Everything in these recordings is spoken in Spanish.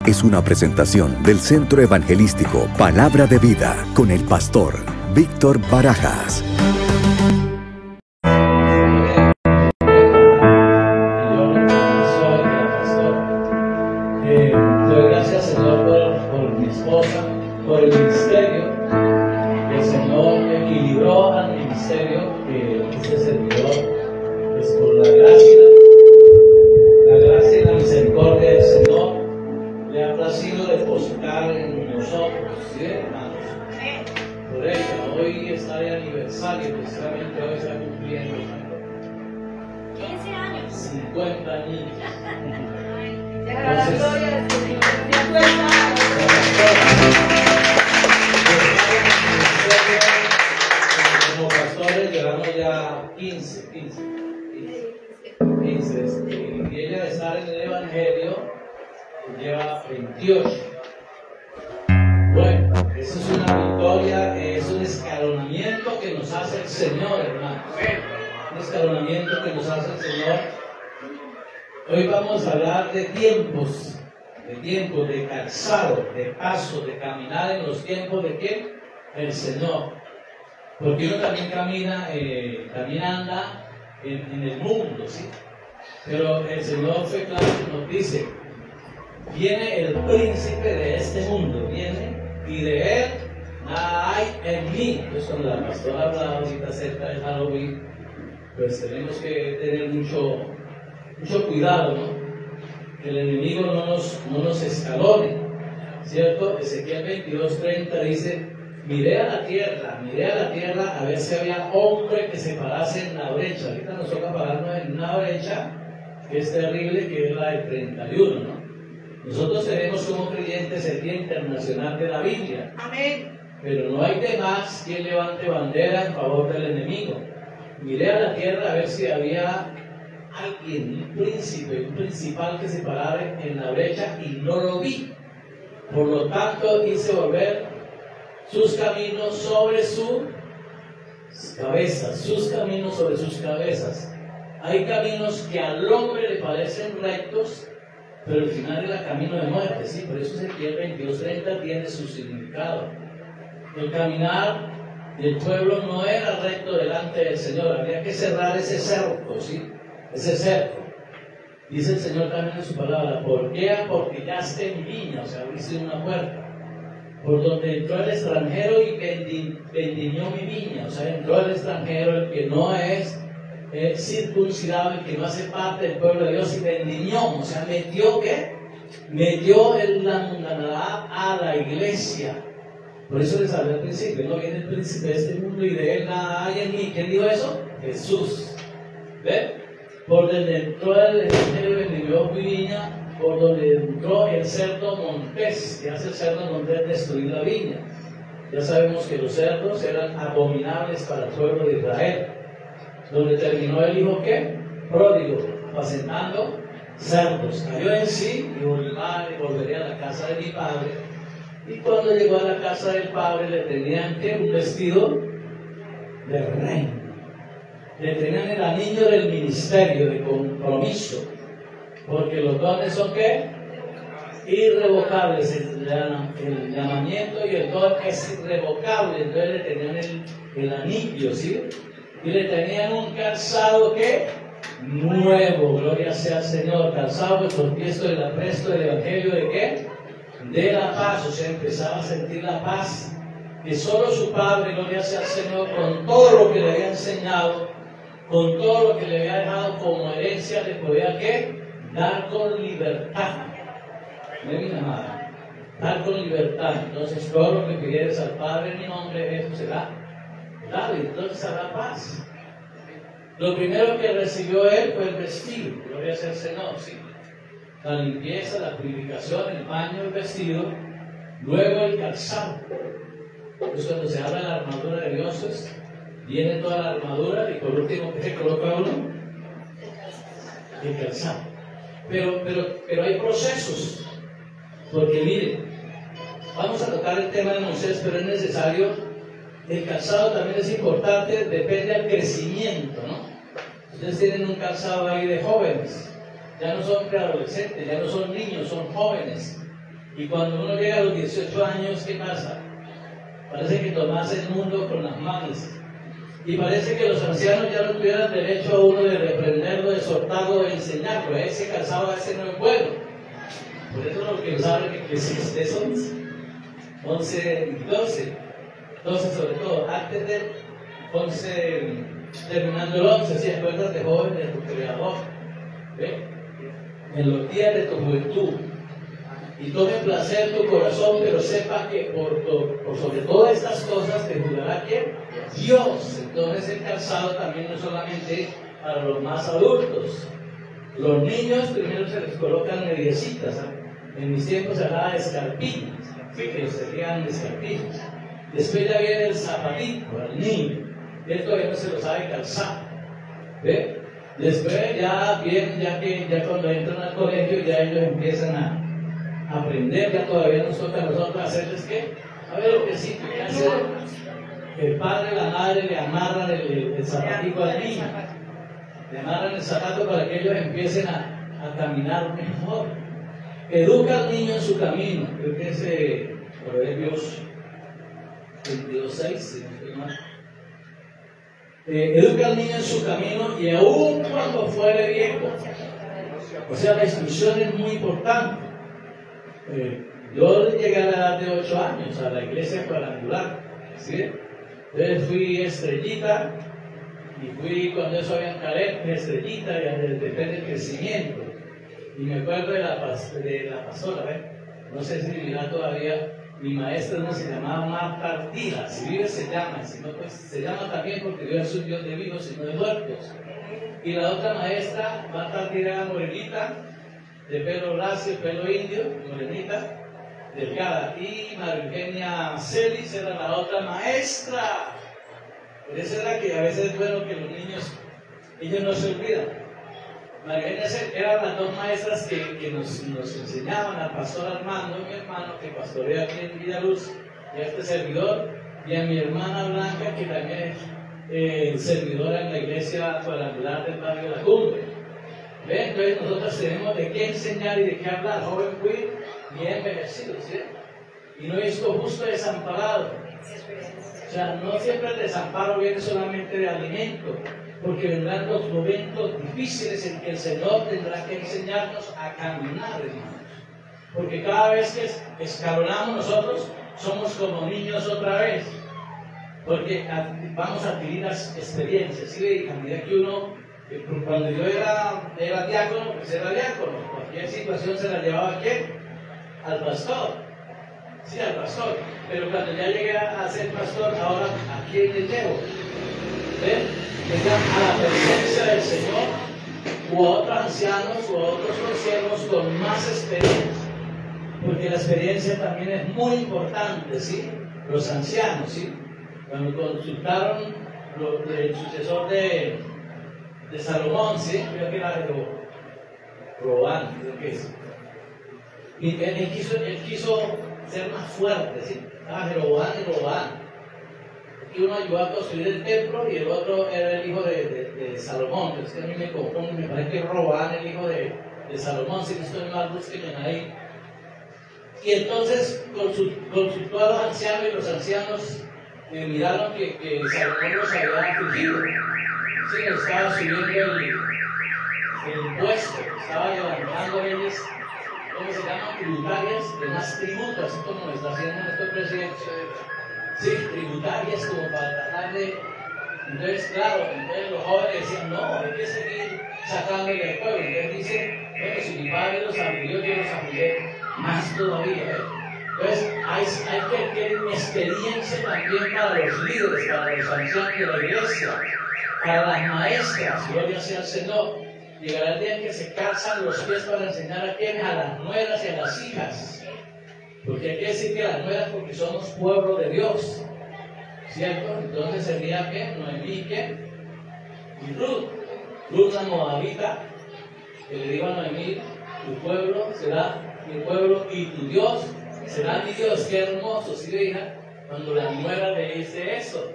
es una presentación del Centro Evangelístico Palabra de Vida con el pastor Víctor Barajas. Doy gracias, Señor, por mi esposa, por el ministerio. El Señor equilibró al ministerio que este servidor, pues por la gracia y la misericordia del Señor le ha placido depositar en nosotros, ¿sí, hermanos? Por ello, hoy está de aniversario, precisamente hoy está cumpliendo 15 años. 50 años. La gloria del Señor. 50 años. Como pastores llevamos ya 15, y ella de estar en el Evangelio lleva 28. Bueno, eso es una victoria, es un escalonamiento que nos hace el Señor, hermanos. Un escalonamiento que nos hace el Señor. Hoy vamos a hablar de tiempos, de calzado, de paso, de caminar en los tiempos de ¿qué? El Señor. Porque uno también anda en el mundo, ¿sí? Pero el Señor fue claro que nos dice, viene el príncipe de este mundo, viene, y de él nada hay en mí. Entonces cuando la pastora habla ahorita acerca de Halloween, pues tenemos que tener mucho cuidado, ¿no? Que el enemigo no nos escalone, ¿cierto? Ezequiel 22:30 dice, miré a la tierra a ver si había hombre que se parase en la brecha. Ahorita nos toca pararnos en una brecha que es terrible, que es la del 31, ¿no? Nosotros tenemos como creyentes el Día Internacional de la Biblia. Amén. Pero no hay de más quien levante bandera en favor del enemigo. Miré a la tierra a ver si había alguien, un príncipe, un principal que se parara en la brecha y no lo vi. Por lo tanto hice volver sus caminos sobre sus cabezas. Hay caminos que al hombre le parecen rectos, pero al final era camino de muerte, ¿sí? Por eso Ezequiel 22:30 tiene su significado. El caminar del pueblo no era recto delante del Señor, había que cerrar ese cerco, ¿sí? Ese cerco. Dice el Señor también en su palabra, ¿por qué aportillaste mi viña? O sea, abriste una puerta. Por donde entró el extranjero y vendimió mi viña. O sea, entró el extranjero, el que no es circuncidado, el que no hace parte del pueblo de Dios, y vendimió. O sea, metió ¿qué? Metió la mundanidad a la iglesia. Por eso les hablé al principio, no viene el príncipe de este mundo y de él nada hay en mí. ¿Quién dijo eso? Jesús. ¿Ve? Por donde entró el extranjero y vendimió mi viña. Por donde entró el cerdo montés, que hace el cerdo montés destruir la viña. Ya sabemos que los cerdos eran abominables para el pueblo de Israel. Donde terminó el hijo ¿qué? Pródigo, apacentando cerdos. Cayó en sí y volvería a la casa de mi padre. Y cuando llegó a la casa del padre le tenían ¿qué? Un vestido de rey. Le tenían el anillo del ministerio, de compromiso. Porque los dones son ¿qué? Irrevocables. El llamamiento y el don es irrevocable. Entonces le tenían el anillo, ¿sí? Y le tenían un calzado ¿qué? Nuevo. Gloria sea al Señor. Calzado pues porque esto del apresto del evangelio de ¿qué? De la paz. O sea, empezaba a sentir la paz que solo su padre, gloria sea al Señor, con todo lo que le había enseñado, con todo lo que le había dejado como herencia, le podía ¿qué? Dar con libertad. ¿Me viene nada? Dar con libertad. Entonces, todo lo que pidieres al Padre en mi nombre, eso será dado. Y entonces habrá paz. Lo primero que recibió él fue el vestido. Gloria sea al Señor, sí. La limpieza, la purificación, el baño, el vestido. Luego el calzado. Entonces, cuando se habla de la armadura de Dios, viene toda la armadura. Y por último, ¿qué se coloca uno? El calzado. Pero hay procesos, porque miren, vamos a tocar el tema de Moisés, pero es necesario, el calzado también es importante, depende del crecimiento, ¿no? Ustedes tienen un calzado ahí de jóvenes, ya no son preadolescentes, ya no son niños, son jóvenes. Y cuando uno llega a los 18 años, ¿qué pasa? Parece que tomás el mundo con las manos. Y parece que los ancianos ya no tuvieran derecho a uno de reprenderlo, de exhortarlo, de enseñarlo. Ese calzado, ese no es bueno. Por eso lo que saben que es 11 y 12. 12 sobre todo, antes del 11, terminando el 11, si acuérdate, joven, de tu creador. ¿Ve? En los días de tu juventud. Y tome placer tu corazón, pero sepa que por sobre todas estas cosas te juzgará ¿quién? Dios. Entonces el calzado también no es solamente para los más adultos. Los niños primero se les colocan mediecitas. En mis tiempos se hablaba de escarpines. Sí, que serían escarpines. Después ya viene el zapatito para el niño. Él todavía no se lo sabe calzar. ¿Ve? Después ya bien, ya cuando entran al colegio ya ellos empiezan a aprender, ya todavía nos toca a nosotros hacerles ¿qué? A ver lo que sí, que hace el padre y la madre le amarran el zapatito al niño. Le amarran el zapato para que ellos empiecen a caminar mejor. Educa al niño en su camino. Creo que es Proverbios 22:6, si no estoy mal. Educa al niño en su camino y aún cuando fuere viejo. O sea, la instrucción es muy importante. Yo llegué a la edad de 8 años a la iglesia cuadrangular, ¿sí? Entonces fui estrellita y fui cuando eso había carencia, estrellita, y depende del crecimiento. Y me acuerdo de la pastora, no sé si vivirá todavía. Mi maestra no se llamaba Marta Artila, si vive se llama, si no pues se llama también porque Dios es un Dios de vivos y no de muertos. Y la otra maestra, Marta Artila, era morenita, de pelo lacio, pelo indio, morenita, delgada. Y María Eugenia Celis era la otra maestra. Por eso era que a veces es bueno que los niños, ellos no se olvidan. María Eugenia Celis eran las dos maestras que nos enseñaban al pastor Armando, mi hermano, que pastorea aquí en Villaluz, y a este servidor, y a mi hermana Blanca, que también es servidora en la iglesia cuadrangular del barrio La Cumbre. ¿Ven? Entonces nosotros tenemos de qué enseñar y de qué hablar. Joven fui bien envejecido, ¿sí? Y no he visto justo desamparado. O sea, no siempre el desamparo viene solamente de alimento, porque vendrán los momentos difíciles en que el Señor tendrá que enseñarnos a caminar, hermanos. Porque cada vez que escalonamos nosotros, somos como niños otra vez. Porque vamos a adquirir las experiencias, ¿sí? Y a medida que uno, cuando yo era diácono, pues era diácono. Cualquier situación se la llevaba ¿a quién? Al pastor. Sí, al pastor. Pero cuando ya llegué a ser pastor, ahora ¿a quién le llevo? ¿Ven? Llegan a la presencia del Señor, o a otros ancianos, o a otros consiervos con más experiencia. Porque la experiencia también es muy importante, ¿sí? Los ancianos, ¿sí? Cuando consultaron el sucesor de Salomón, ¿sí? Creo que era Roboán, creo que es. Y él quiso ser más fuerte, ¿sí? Jeroboam y Roboán. Y uno ayudó a construir el templo y el otro era el hijo de Salomón. Pero es que a mí me confundo, me parece que Roboam el hijo de Salomón, si no estoy mal, búsquenme ahí. Y entonces consultó a los ancianos y los ancianos miraron que Salomón los había afligido. Sí, estaba subiendo el impuesto, estaba levantando leyes, ¿cómo se llaman? Tributarias, de más tributos, así como está haciendo nuestro presidente. Sí, tributarias como para tratar de... Entonces, claro, entonces los jóvenes decían, no, hay que seguir sacándole del pueblo. Entonces dicen, bueno, si mi padre los afligió, yo los afligiré más todavía. Entonces, hay que adquirir experiencia también para los líderes, para los ancianos de la iglesia, para las maestras, gloria sea al Señor. Llegará el día en que se calzan los pies para enseñar a quienes, a las nueras y a las hijas. Porque hay que decir que las nueras porque somos pueblo de Dios, ¿cierto? Entonces sería que Noemí, ¿qué? Y Ruth la moabita, que le digo a Noemí, tu pueblo será mi pueblo y tu Dios será mi Dios. Qué hermoso, ¿sí, hija? Cuando la nuera le dice eso,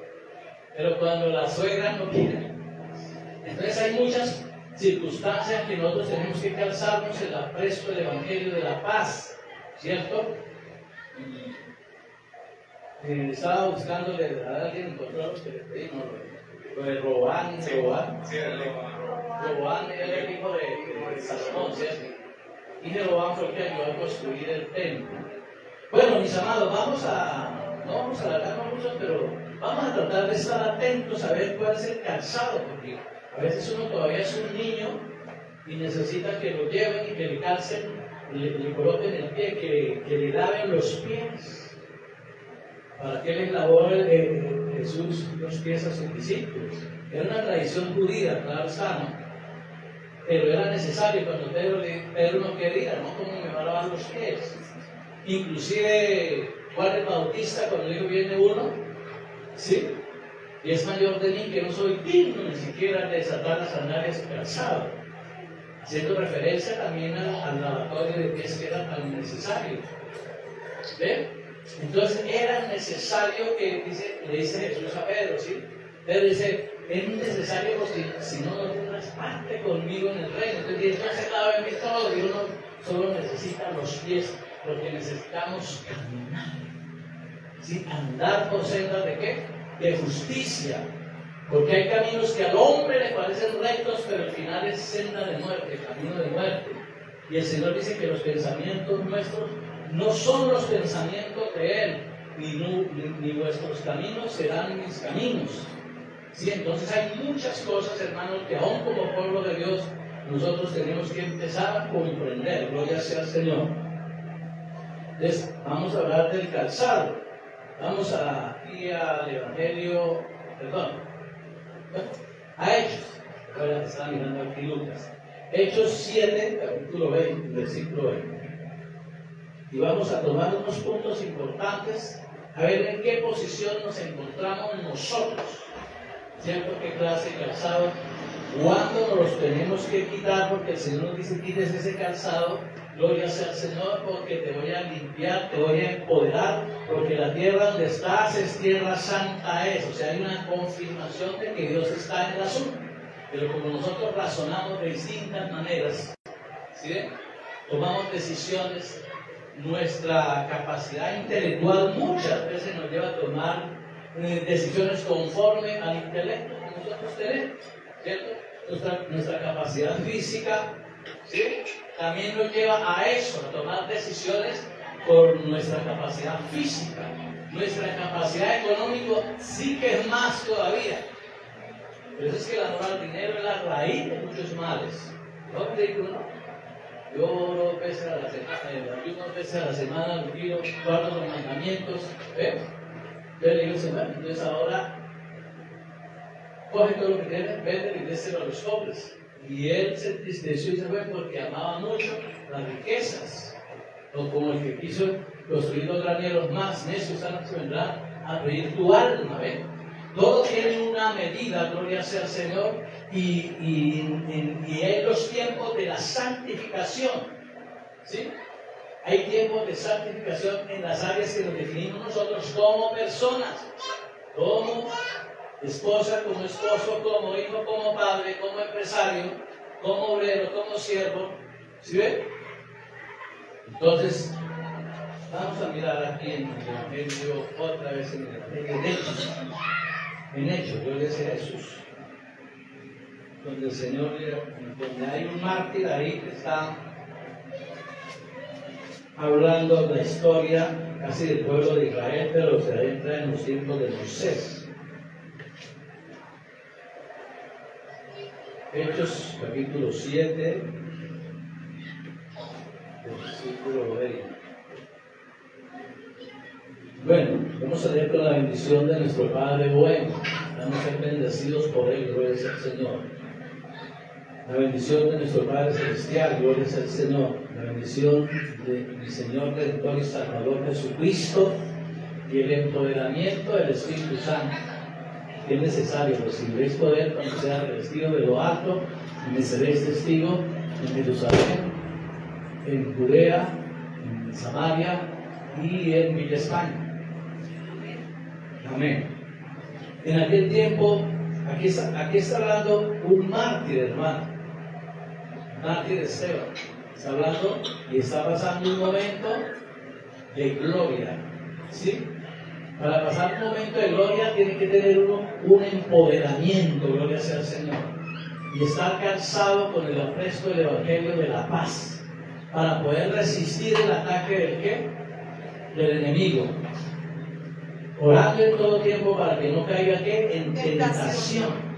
pero cuando la suegra no quiere. Entonces hay muchas circunstancias que nosotros tenemos que calzarnos el apresto del Evangelio de la paz. ¿cierto? Estaba buscándole a alguien, encontró los que le pedí, no, lo de Roboán era el hijo de Salomón, ¿cierto? Y Jeroboam fue el que ayudó a construir el templo. Bueno, mis amados, no vamos a alargarnos mucho, pero vamos a tratar de estar atentos a ver cuál es el calzado, porque a veces uno todavía es un niño y necesita que lo lleven y que le calcen, le coloquen el pie, que le laven los pies. ¿Para qué les lavó Jesús los pies a sus discípulos? Era una tradición judía, claro está, ¿no? Pero era necesario cuando Pedro no quería, ¿no? ¿Cómo me va a lavar los pies? Inclusive Juan el Bautista, cuando dijo viene uno, ¿sí? Y es mayor de mí, que no soy digno ni siquiera de desatar las sandalias de su calzado, haciendo referencia también al lavatorio de pies que era tan necesario. ¿Ven? Entonces era necesario que, le dice Jesús a Pedro, ¿sí? Pedro dice, es necesario porque si no, no tendrás parte conmigo en el reino. Entonces dice, no se lave todo, y uno solo necesita los pies, porque necesitamos caminar. ¿Sí? Andar por sendas de qué? De justicia. Porque hay caminos que al hombre le parecen rectos, pero al final es senda de muerte, camino de muerte. Y el Señor dice que los pensamientos nuestros no son los pensamientos de Él, ni vuestros caminos serán mis caminos. ¿Sí? Entonces hay muchas cosas, hermanos, que aún como pueblo de Dios, nosotros tenemos que empezar a comprender. Gloria sea al Señor. Entonces, vamos a hablar del calzado. Vamos aquí al Evangelio, a Hechos. Ahora están mirando aquí Lucas. Hechos 7, capítulo 20, versículo 20. Y vamos a tomar unos puntos importantes, a ver en qué posición nos encontramos nosotros, ¿cierto? ¿Qué clase de calzado? ¿Cuándo nos los tenemos que quitar? Porque el Señor nos dice, quites ese calzado, gloria sea al Señor, porque te voy a limpiar, te voy a empoderar, porque la tierra donde estás es tierra santa es. O sea, hay una confirmación de que Dios está en el asunto. Pero como nosotros razonamos de distintas maneras, ¿sí? Tomamos decisiones, nuestra capacidad intelectual muchas veces nos lleva a tomar decisiones conforme al intelecto que nosotros tenemos, ¿cierto? Nuestra capacidad física, ¿sí? También nos lleva a eso, a tomar decisiones por nuestra capacidad física. Nuestra capacidad económica sí que es más todavía. Por eso es que el amor al dinero es la raíz de muchos males. ¿No te digo, no? Yo oro 2 veces a la semana, ayuno 2 veces a la semana, guardo los mandamientos. ¿Ves? Yo le digo, Señor, entonces ahora coge todo lo que tienes, vende y déselo a los pobres. Y él se entristeció y se fue porque amaba mucho las riquezas. O como el que quiso construir 2 graneros más, necios años vendrán a pedir tu alma. ¿Ves? Todo tiene una medida, gloria sea al Señor, y hay los tiempos de la santificación, ¿sí? Hay tiempos de santificación en las áreas que nos definimos nosotros como personas, como esposa, como esposo, como hijo, como padre, como empresario, como obrero, como siervo, ¿sí ven? Entonces, vamos a mirar aquí en el Evangelio, otra vez en el Evangelio de Hechos. En Hechos, gloria sea a Jesús, donde el Señor, donde hay un mártir ahí que está hablando de la historia casi del pueblo de Israel, pero se adentra en los tiempos de Moisés. Hechos capítulo 7, versículo 20. Bueno, vamos a leer con la bendición de nuestro Padre bueno. Vamos a ser bendecidos por Él, gloria sea al Señor. La bendición de nuestro Padre Celestial, gloria sea al Señor. La bendición de mi Señor Redentor y Salvador Jesucristo y el empoderamiento del Espíritu Santo. Que es necesario, recibiréis poder cuando sea revestido de lo alto y me seréis testigo en Jerusalén, en Judea, en Samaria y en Villa España. Amén. En aquel tiempo, aquí está hablando un mártir, hermano. Mártir Esteban. Está hablando y está pasando un momento de gloria, ¿sí? Para pasar un momento de gloria tiene que tener uno un empoderamiento, gloria sea al Señor, y estar calzado con el apresto del Evangelio de la paz, para poder resistir el ataque del ¿qué? Del enemigo. Orando en todo tiempo para que no caiga ¿qué? En tentación.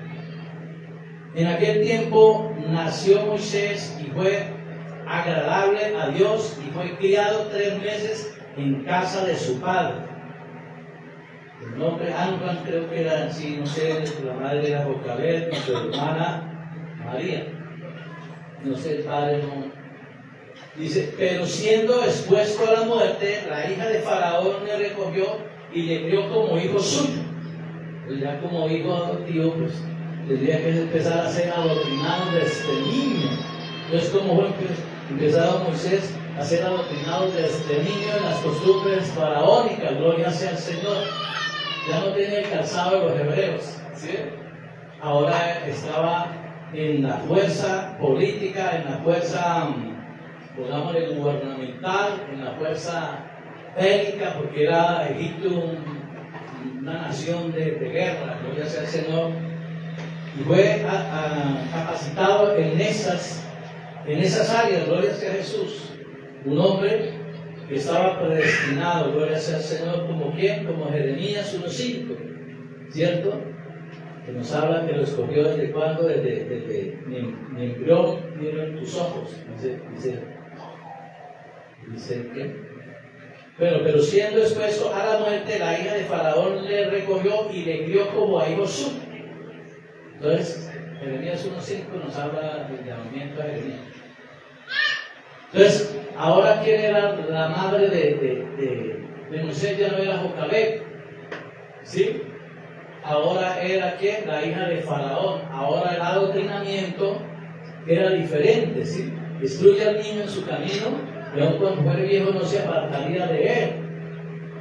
En aquel tiempo nació Moisés y fue agradable a Dios y fue criado 3 meses en casa de su padre. El nombre Amram creo que era así, no sé, la madre era Jocabed y su hermana María. No sé, el padre no. Dice, pero siendo expuesto a la muerte, la hija de Faraón le recogió y le crió como hijo suyo. Pues ya como hijo adoptivo, pues tendría que empezar a ser adoctrinado desde niño. Entonces, como fue empezado Moisés a ser adoctrinado desde niño en las costumbres faraónicas, gloria sea al Señor. Ya no tenía el calzado de los hebreos, ¿sí? Ahora estaba en la fuerza política, en la fuerza, pongámosle, gubernamental, en la fuerza bélica, porque era Egipto una nación de guerra, gloria sea al Señor, y fue capacitado en esas áreas, gloria sea a Jesús, un hombre que estaba predestinado, gloria sea al Señor, como ¿quién? Como Jeremías 1:5, ¿cierto? Que nos habla que lo escogió desde cuándo, desde mi embrión vieron tus ojos, dice ¿qué? Pero siendo expuesto a la muerte, la hija de Faraón le recogió y le crió como a hijo suyo. Entonces, Jeremías 1:5 nos habla del llamamiento a Jeremías. Entonces, ahora quién era la madre de Moisés, ya no era Jocabed, ¿sí? Ahora era ¿quién? La hija de Faraón. Ahora el adoctrinamiento era diferente, ¿sí? Instruye al niño en su camino, y aun cuando fuere viejo no se apartaría de él.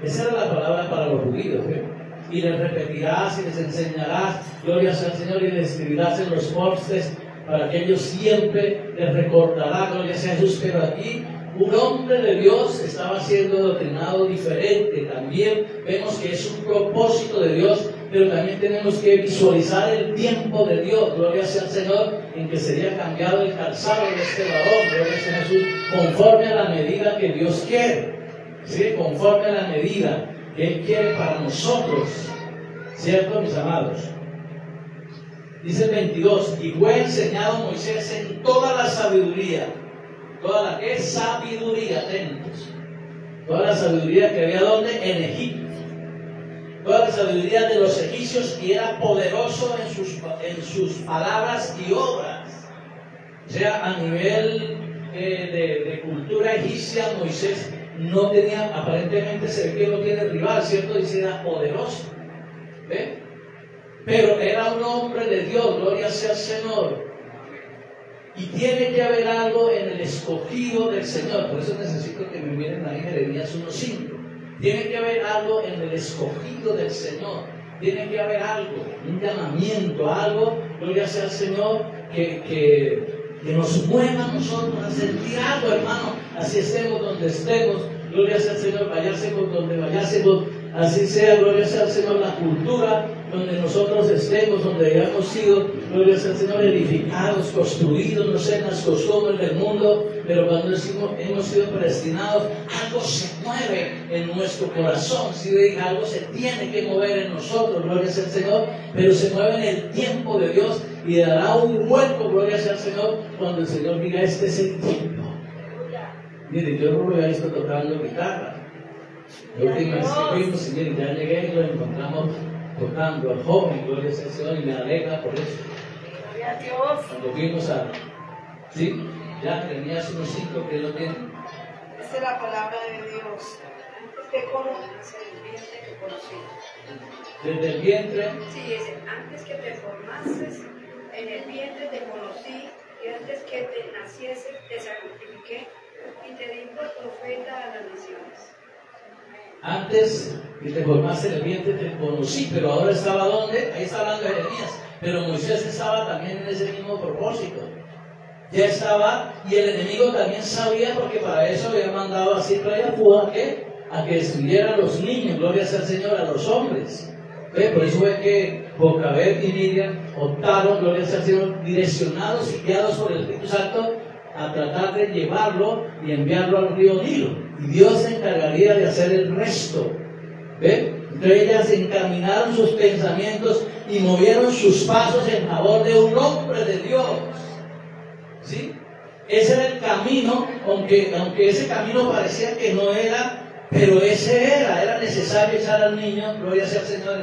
Esa era la palabra para los judíos, ¿eh? Y les repetirás y les enseñarás, gloria sea al Señor, y les escribirás en los postes, para que ellos siempre les recordará, gloria sea a Jesús. Pero aquí un hombre de Dios estaba siendo adoctrinado diferente. También vemos que es un propósito de Dios, pero también tenemos que visualizar el tiempo de Dios, gloria sea al Señor, en que sería cambiado el calzado de este varón, gloria sea a Jesús, conforme a la medida que Dios quiere, ¿sí? Conforme a la medida que Él quiere para nosotros, ¿cierto, mis amados? Dice el 22, y fue enseñado Moisés en toda la sabiduría. ¿Toda la qué? Sabiduría, atentos. Toda la sabiduría que había ¿dónde? En Egipto. Toda la sabiduría de los egipcios, y era poderoso en sus palabras y obras. O sea, a nivel de cultura egipcia, Moisés no tenía, aparentemente se ve que no tiene rival, ¿cierto? Dice, era poderoso. ¿Ve? Pero era un hombre de Dios, gloria sea al Señor. Y tiene que haber algo en el escogido del Señor. Por eso necesito que me miren ahí Jeremías 1:5. Tiene que haber algo en el escogido del Señor. Tiene que haber algo, un llamamiento, algo, gloria sea al Señor, que nos mueva a nosotros a sentir algo, hermano. Así estemos donde estemos, gloria sea al Señor, vayásemos donde vayásemos. Así sea, gloria sea al Señor, la cultura donde nosotros estemos, donde hayamos sido, gloria sea al Señor, edificados, construidos, no sé, en las costumbres del mundo, pero cuando hemos sido predestinados, algo se mueve en nuestro corazón, ¿sí? Algo se tiene que mover en nosotros, gloria sea al Señor, pero se mueve en el tiempo de Dios y dará un vuelco, gloria sea al Señor, cuando el Señor diga, este es el tiempo. Mire, yo no lo había visto tocando guitarra. La última vez que fuimos, y mire, ya llegué y lo encontramos tocando al joven, gloria sea al Señor, y me alegra por eso. Gloria a Dios. Cuando fuimos a, ¿sí? Ya tenías unos 5 que lo tienen. Esa es la palabra de Dios. Antes que conoces el vientre que conocí. Desde el vientre. Sí, dice, antes que te formases en el vientre te conocí, y antes que te nacieses te santifiqué y te di por profeta a las naciones. Antes que te formaste en el vientre te conocí, pero ahora estaba ¿dónde? Ahí está hablando de Jeremías. Pero Moisés estaba también en ese mismo propósito. Ya estaba, y el enemigo también sabía, porque para eso había mandado a Cipra y a Púa, ¿qué? a que destruyera a los niños, gloria sea al Señor, a los hombres. Por eso fue que Jocabed y Miriam optaron, gloria sea al Señor, direccionados y guiados por el Espíritu Santo a tratar de llevarlo y enviarlo al río Nilo. Y Dios se encargaría de hacer el resto. Entonces ellas encaminaron sus pensamientos y movieron sus pasos en favor de un hombre de Dios. ¿Sí? Ese era el camino, aunque ese camino parecía que no era, pero ese era necesario echar al niño, gloria sea al Señor,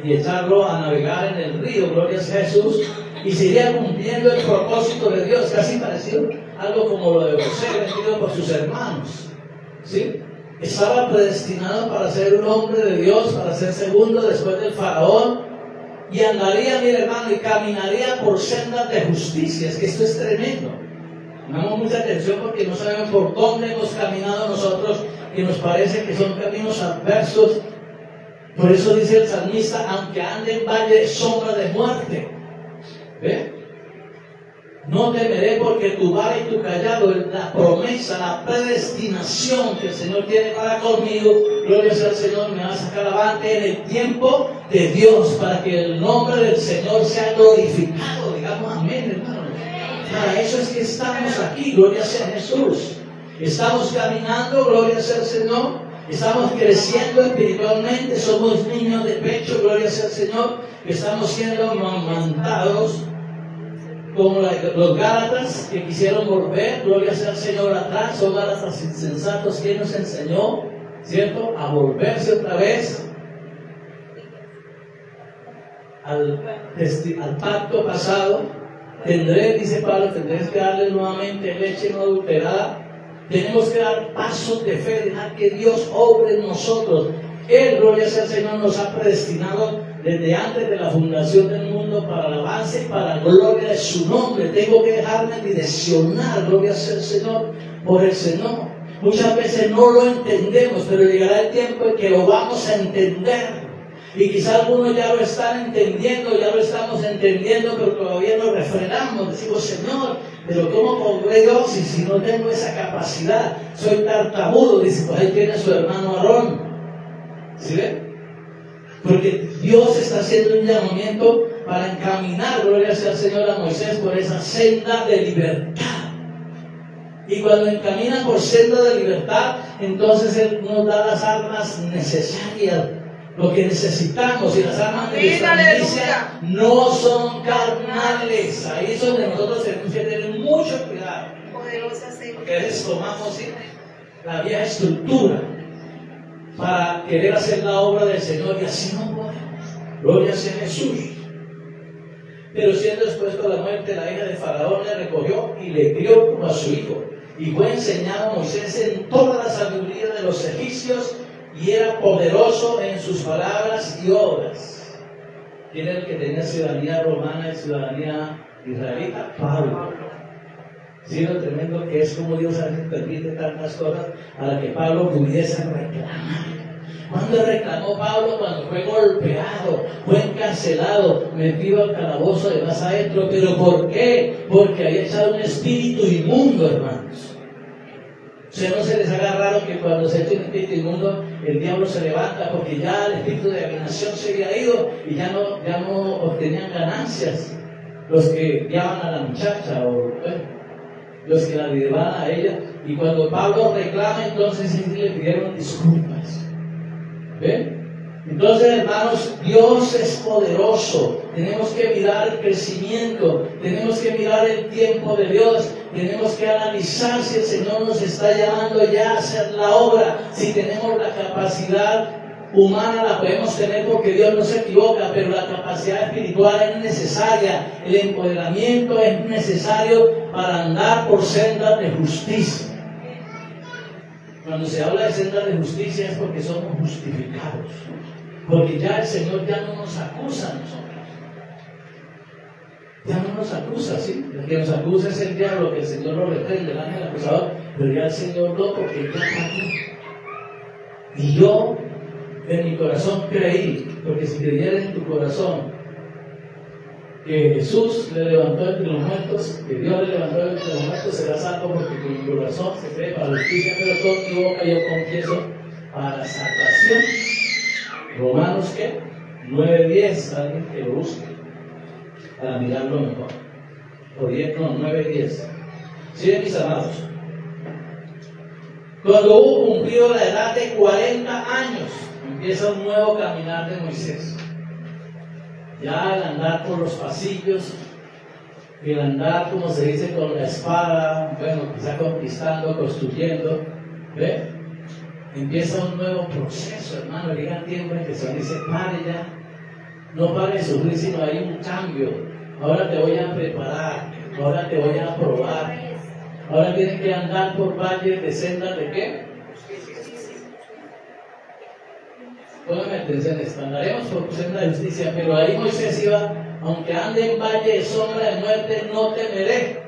y echarlo a navegar en el río, gloria sea a Jesús, y se iría cumpliendo el propósito de Dios, casi parecido algo como lo de José, vendido por sus hermanos. ¿Sí? Estaba predestinado para ser un hombre de Dios, para ser segundo después del faraón, y andaría, mi hermano, y caminaría por sendas de justicia. Es que esto es tremendo. Pongamos mucha atención porque no sabemos por dónde hemos caminado nosotros, que nos parece que son caminos adversos. Por eso dice el salmista, aunque ande en valle de sombra de muerte, no temeré porque tu vara y tu callado, la promesa, la predestinación que el Señor tiene para conmigo, gloria sea al Señor, me va a sacar avante en el tiempo de Dios, para que el nombre del Señor sea glorificado. Digamos amén, hermano. Para eso es que estamos aquí, gloria sea a Jesús. Estamos caminando, gloria sea al Señor. Estamos creciendo espiritualmente, somos niños de pecho, gloria sea al Señor. Estamos siendo amamantados como los Gálatas que quisieron volver, gloria sea al Señor, atrás. Son Gálatas insensatos. ¿Quién nos enseñó, cierto, a volverse otra vez al pacto pasado? Dice Pablo, tendréis que darle nuevamente leche no adulterada. Tenemos que dar pasos de fe, dejar que Dios obre en nosotros. Él, gloria sea al Señor, nos ha predestinado desde antes de la fundación del mundo para el avance y para la gloria de su nombre. Tengo que dejarme direccionar, gloria sea al Señor, por el Señor. Muchas veces no lo entendemos, pero llegará el tiempo en que lo vamos a entender. Y quizás algunos ya lo están entendiendo, ya lo estamos entendiendo, pero todavía nos refrenamos. Decimos, Señor, pero ¿cómo podré yo si no tengo esa capacidad? Soy tartamudo. Dice, pues ahí tiene a su hermano Aarón. ¿Sí ve? Porque Dios está haciendo un llamamiento para encaminar, gloria sea al Señor, a Moisés por esa senda de libertad. Y cuando encamina por senda de libertad, entonces Él nos da las armas necesarias, lo que necesitamos. Y las armas de nuestra milicia no son carnales. Ahí es donde nosotros tenemos que tener mucho cuidado, porque a veces tomamos la vieja estructura para querer hacer la obra del Señor, y así no podemos. Gloria sea a Jesús. Pero siendo expuesto a la muerte, la hija de Faraón le recogió y le crió como a su hijo. Y fue enseñado a Moisés en toda la sabiduría de los egipcios, y era poderoso en sus palabras y obras. ¿Quién era el que tenía ciudadanía romana y ciudadanía israelita? Pablo. Sí, lo tremendo que es como Dios a veces permite tantas cosas a las que Pablo pudiese reclamar. ¿Cuándo reclamó Pablo? Cuando fue golpeado, fue encarcelado, metido al calabozo de más adentro. ¿Pero por qué? Porque había echado un espíritu inmundo, hermanos. O sea, no se les haga raro que cuando se echa un espíritu inmundo, el diablo se levanta, porque ya el espíritu de adivinación se había ido y ya no obtenían ganancias los que guiaban a la muchacha, o los que la llevaban a ella. Y cuando Pablo reclama, entonces sí le pidieron disculpas. ¿Ven? Entonces, hermanos, Dios es poderoso. Tenemos que mirar el crecimiento, tenemos que mirar el tiempo de Dios, tenemos que analizar si el Señor nos está llamando ya a hacer la obra. Si tenemos la capacidad humana, la podemos tener porque Dios no se equivoca, pero la capacidad espiritual es necesaria, el empoderamiento es necesario para andar por sendas de justicia. Cuando se habla de sendas de justicia es porque somos justificados, porque ya el Señor ya no nos acusa a nosotros. Ya no nos acusa, ¿sí? El que nos acusa es el diablo, que el Señor lo reprende, el ángel acusador, pero ya el Señor no, porque ya está aquí. Y yo en mi corazón creí, porque si creyeras en tu corazón que Jesús le levantó entre los muertos, que Dios le levantó entre los muertos, será salvo porque con mi corazón se cree para la justicia, pero con mi boca yo confieso para la salvación. Romanos, ¿qué? 9:10, alguien que lo busque para mirarlo mejor. O 10, no, 9:10. ¿Sí, mis amados? Cuando hubo cumplido la edad de 40 años, empieza un nuevo caminar de Moisés. Ya el andar por los pasillos, el andar, como se dice, con la espada, bueno, quizá conquistando, construyendo, ¿ve? Empieza un nuevo proceso, hermano. Llega el tiempo en que se dice, pare ya, no pare de sufrir, sino hay un cambio. Ahora te voy a preparar, ahora te voy a probar. Ahora tienes que andar por valles de sendas de qué? Pónganme atención en esto, andaremos por senda de justicia, pero ahí Moisés iba, aunque ande en valle de sombra de muerte, no temeré.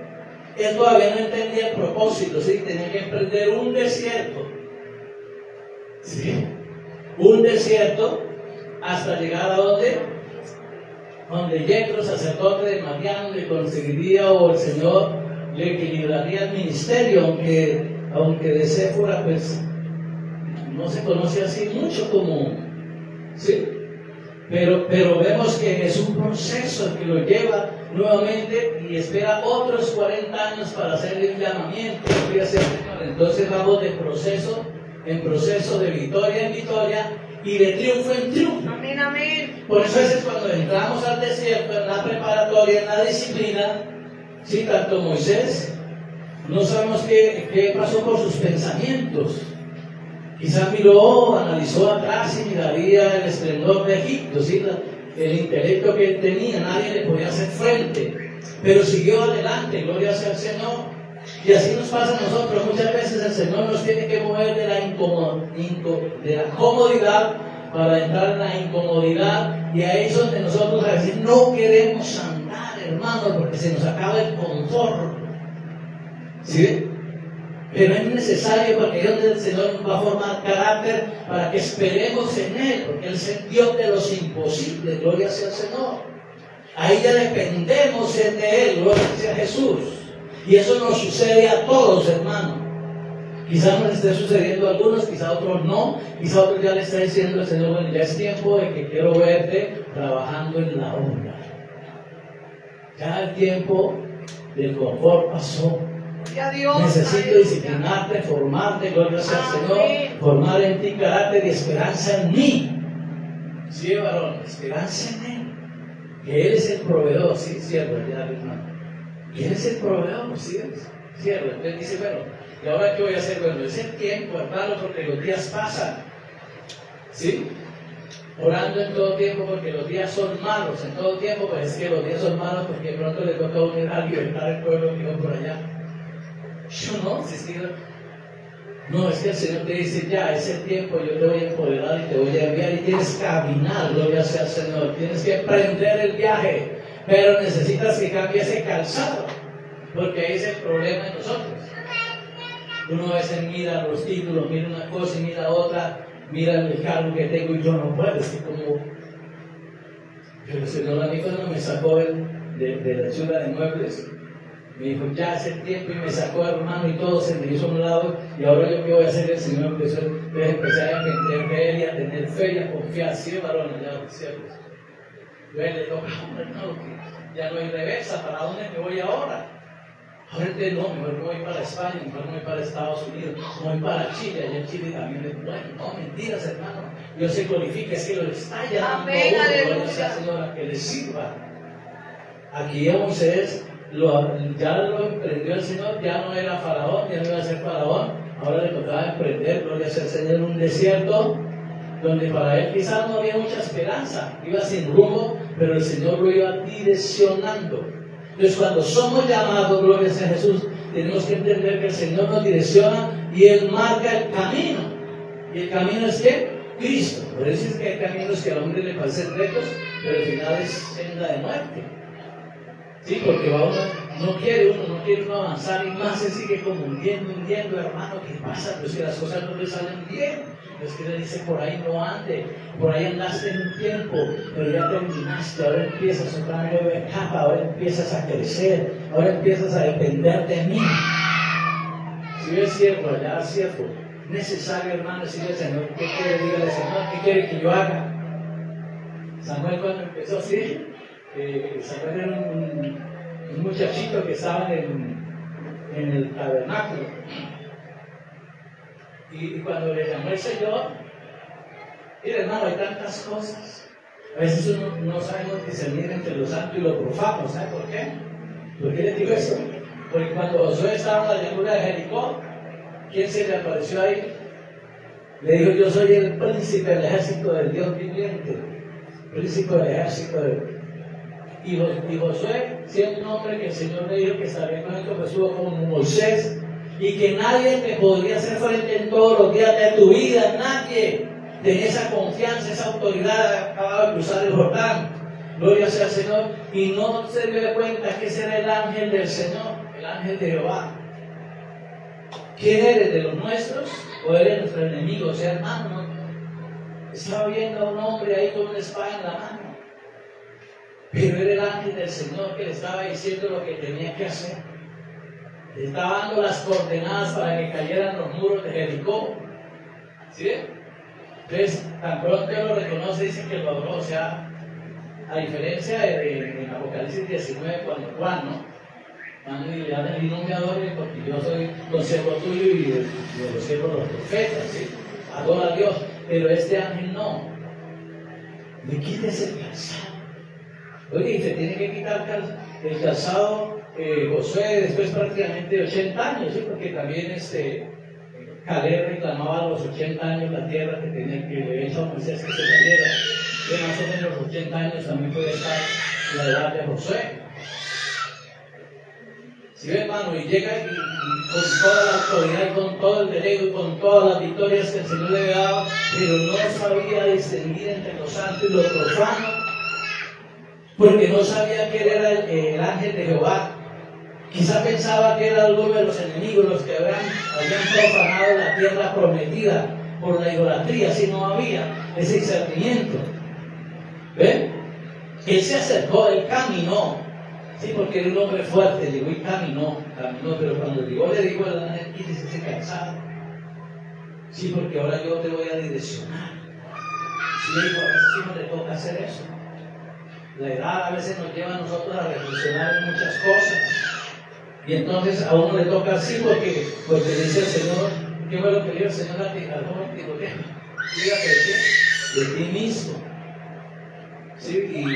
Él todavía no entendía el propósito, ¿sí? Tenía que emprender un desierto, ¿sí? Un desierto hasta llegar a donde Yetro, sacerdote de Madián, le conseguiría, o el Señor le equilibraría el ministerio, aunque de Séfora pues no se conoce así mucho como, ¿sí? Pero vemos que es un proceso que lo lleva nuevamente y espera otros 40 años para hacerle un llamamiento. Entonces vamos de proceso en proceso, de victoria en victoria y de triunfo en triunfo. Amén, amén. Por eso a veces cuando entramos al desierto, en la preparatoria, en la disciplina, sí, tanto Moisés, no sabemos qué pasó por sus pensamientos. Quizá miró, analizó atrás y miraría el esplendor de Egipto, ¿sí? El intelecto que él tenía, nadie le podía hacer frente, pero siguió adelante, gloria sea al Señor. Y así nos pasa a nosotros, muchas veces el Señor nos tiene que mover de la comodidad para entrar en la incomodidad, y ahí es donde nosotros a veces no queremos andar, hermano, porque se nos acaba el confort, ¿sí? Pero es necesario, porque es donde el Señor nos va a formar carácter para que esperemos en Él, porque Él es el Dios de los imposibles, gloria sea al Señor. Ahí ya dependemos de Él, gloria sea a Jesús. Y eso nos sucede a todos, hermano. Quizás nos esté sucediendo a algunos, quizás a otros no, quizás a otros ya le está diciendo el Señor, bueno, ya es tiempo de que quiero verte trabajando en la obra. Ya el tiempo del confort pasó. Necesito disciplinarte, formarte, gloria sea al Señor, formar en ti carácter y esperanza en mí. Sí, varón, esperanza en Él, que Él es el proveedor, sí, cierto, ya hermano. Y Él es el proveedor, sí, cierto. Entonces dice, bueno, ¿y ahora qué voy a hacer? Bueno, es el tiempo, hermano, porque los días pasan, ¿sí? Orando en todo tiempo porque los días son malos, en todo tiempo, pues es que los días son malos porque de pronto le toca unir a libertar el pueblo que va por allá. Yo no, no, es que el Señor te dice, ya, es el tiempo, yo te voy a empoderar y te voy a enviar y tienes que caminar, gloria sea al Señor, tienes que emprender el viaje, pero necesitas que cambie ese calzado, porque ahí es el problema de nosotros. Uno a veces mira los títulos, mira una cosa y mira otra, mira el cargo que tengo y yo no puedo, es como... Pero el Señor a mí cuando me sacó de la chula de muebles, me dijo, ya es el tiempo, y me sacó, hermano, y todo se me hizo a un lado, y ahora yo qué voy a hacer. El Señor empecé a entender de Él y a tener fe y a confiar, sí, varones, ya, ¿cierto? Yo le toca, hombre, no, que ya no hay reversa, ¿para dónde me voy ahora? Ahora no, mejor me voy para España, mejor me voy para Estados Unidos, me voy para Chile, allá en Chile también es bueno. No, mentiras, hermano, Dios se glorifica, es que lo está llamando a uno, Señor, a que le sirva. Aquí a Moisés ya lo emprendió el Señor, ya no era faraón, ya no iba a ser faraón, ahora le tocaba emprender, gloria sea al Señor, en un desierto donde para él quizás no había mucha esperanza, iba sin rumbo, pero el Señor lo iba direccionando. Entonces cuando somos llamados, gloria sea a Jesús, tenemos que entender que el Señor nos direcciona y Él marca el camino. ¿Y el camino es qué? Cristo. Por eso es que hay caminos que al hombre le parecen rectos, pero al final es senda de muerte. Sí, porque va uno no quiere uno avanzar y más se sigue como hundiendo, hermano, ¿qué pasa? Pues que las cosas no le salen bien. Es que le dice, por ahí no ande, por ahí andaste en un tiempo, pero ya terminaste, ahora empiezas otra nueva etapa, ahora empiezas a crecer, ahora empiezas a depender de mí. Si ves siervo, allá siervo, necesario, hermano, decirle al Señor, ¿qué quiere? Dígale, Señor, ¿qué quiere que yo haga? Samuel cuando empezó así, Samuel era un muchachito que estaba en el tabernáculo. Y cuando le llamó el Señor, mire hermano, hay tantas cosas. A veces uno no sabemos discernir entre lo santo y lo profano. ¿Sabe por qué? ¿Por qué le digo eso? Porque cuando Josué estaba en la llanura de Jericó, ¿quién se le apareció ahí? Le dijo, yo soy el príncipe del ejército del Dios viviente. Príncipe del ejército del y Josué, siendo un hombre que el Señor le dijo que estaría con él, pues estuvo como Moisés, y que nadie te podría hacer frente en todos los días de tu vida, nadie. Tenía esa confianza, esa autoridad, acababa de cruzar el Jordán, gloria sea al Señor, y no se dio cuenta que ese era el ángel del Señor, el ángel de Jehová. ¿Quién eres, de los nuestros o eres nuestro enemigo? O sea, hermano, estaba viendo a un hombre ahí con una espada en la mano, pero era el ángel del Señor que le estaba diciendo lo que tenía que hacer. Le estaba dando las coordenadas para que cayeran los muros de Jericó. ¿Sí? Entonces, tan pronto él lo reconoce, dice que lo logró. O sea, a diferencia de en Apocalipsis 19, cuando Juan, ¿no? Juan le dice, y no me adore porque yo soy consiervo tuyo y de los siervos de los profetas, ¿sí? Adora a Dios. Pero este ángel no. Le quites el calzado. Oye, y se tiene que quitar el calzado Josué después prácticamente de 80 años, ¿sí? Porque también Caleb reclamaba a los 80 años la tierra que tenía que le hecho a Moisés que se la diera. De más o menos los 80 años también puede estar la edad de Josué. Si ve, hermano, y llega y con toda la autoridad y con todo el derecho y con todas las victorias que el Señor le había dado, pero no sabía distinguir entre lo santo y lo profano, porque no sabía que era el ángel de Jehová. Quizá pensaba que era alguno de los enemigos los que habían profanado la tierra prometida por la idolatría, si no había ese discernimiento. ¿Ven? Él se acercó, él caminó, sí, porque era un hombre fuerte, llegó y caminó, pero cuando llegó le dijo al ángel, quítese ese calzado, sí, porque ahora yo te voy a direccionar. Sí, le dijo, a veces sí le toca hacer eso. La edad a veces nos lleva a nosotros a reflexionar en muchas cosas. Y entonces a uno le toca así porque dice el Señor, ¿qué fue lo que dijo el Señor al joven Timoteo? Dígate de qué, de ti mismo. ¿Sí?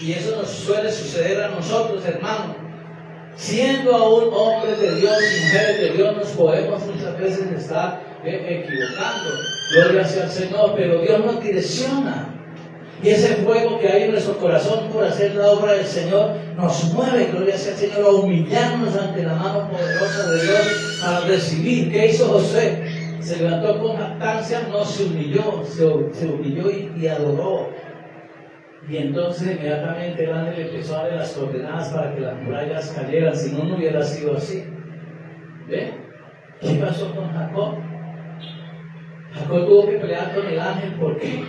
Y eso nos suele suceder a nosotros, hermanos. Siendo aún hombres de Dios y mujeres de Dios, nos podemos muchas veces estar equivocando. Gloria sea al Señor, pero Dios nos direcciona. Y ese fuego que hay en nuestro corazón por hacer la obra del Señor nos mueve, gloria sea al Señor, a humillarnos ante la mano poderosa de Dios para recibir. ¿Qué hizo Josué? Se levantó con jactancia, no se humilló, se humilló y adoró. Y entonces inmediatamente el ángel empezó a darle las coordenadas para que las murallas cayeran, si no, no hubiera sido así. ¿Ve? ¿Qué pasó con Jacob? Jacob tuvo que pelear con el ángel, ¿por qué?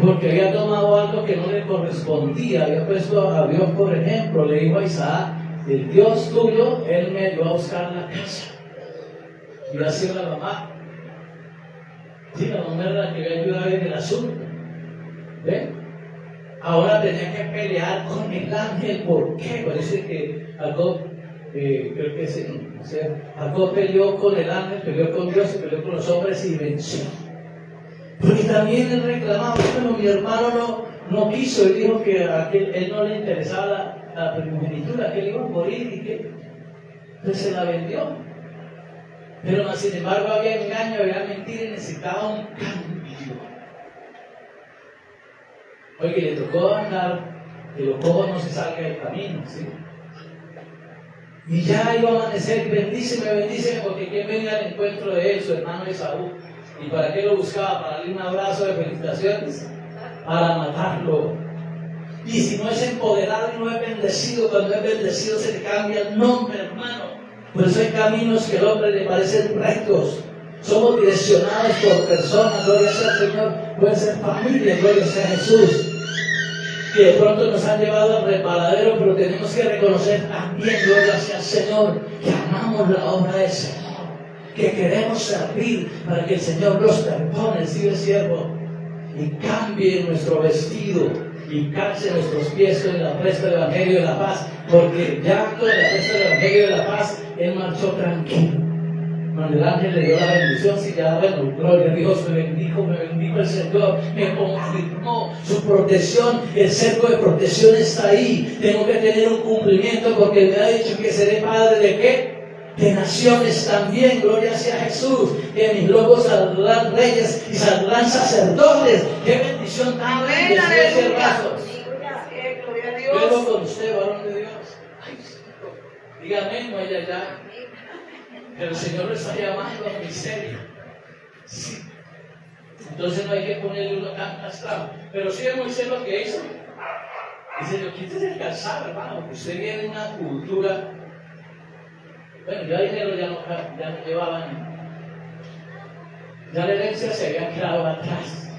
Porque había tomado algo que no le correspondía, había puesto a Dios por ejemplo. Le dijo a Isaac, el Dios tuyo, él me ayudó a buscar la casa. Y ha sido la mamá. Sí, la mamá era la que había ayudado en el asunto. ¿Ven? Ahora tenía que pelear con el ángel. ¿Por qué? Parece que Jacob, creo que sí, o sea, Jacob peleó con el ángel, peleó con Dios y peleó con los hombres y venció. Porque también él reclamaba, bueno, mi hermano no quiso, él dijo que a él no le interesaba la primogenitura, que él iba a morir y que entonces se la vendió. Pero sin embargo había engaño, había mentira y necesitaba un cambio. Oye, le tocó andar, que los cojos no se salgan del camino, ¿sí? Y ya iba a amanecer, bendíceme, porque quien venga al encuentro de él, su hermano Esaú. ¿Y para qué lo buscaba? Para darle un abrazo de felicitaciones, para matarlo. Y si no es empoderado y no es bendecido, cuando es bendecido se le cambia el nombre, hermano. Por eso hay caminos que al hombre le parecen rectos. Somos direccionados por personas, gloria sea al Señor. Puede ser familia, gloria sea a Jesús, que de pronto nos han llevado al resbaladero, pero tenemos que reconocer también, gloria sea al Señor, que amamos la obra del Señor, que queremos servir para que el Señor nos perdone, sigue siervo, y cambie nuestro vestido y calce nuestros pies con el apresto del Evangelio de la paz, porque ya con el apresto del Evangelio de la paz, Él marchó tranquilo. Cuando el ángel le dio la bendición, si ya, bueno, gloria a Dios, me bendijo el Señor, me confirmó su protección, el cerco de protección está ahí. Tengo que tener un cumplimiento porque me ha dicho que seré padre de ¿qué? De naciones también, gloria sea a Jesús, que mis lobos saldrán reyes y saldrán sacerdotes. Qué bendición tan grande es ese brazo. Gloria a Dios. Luego con usted, varón de Dios. Ay, dígame, no hay allá. Pero el Señor lo está llamando a miseria. Sí. Entonces no hay que ponerle uno tan castrado. Pero sí, Moisés lo que hizo. Dice, yo quítese el calzado, hermano, porque usted viene de una cultura. Bueno, ya dinero ya no llevaban. Ya la herencia se había quedado atrás.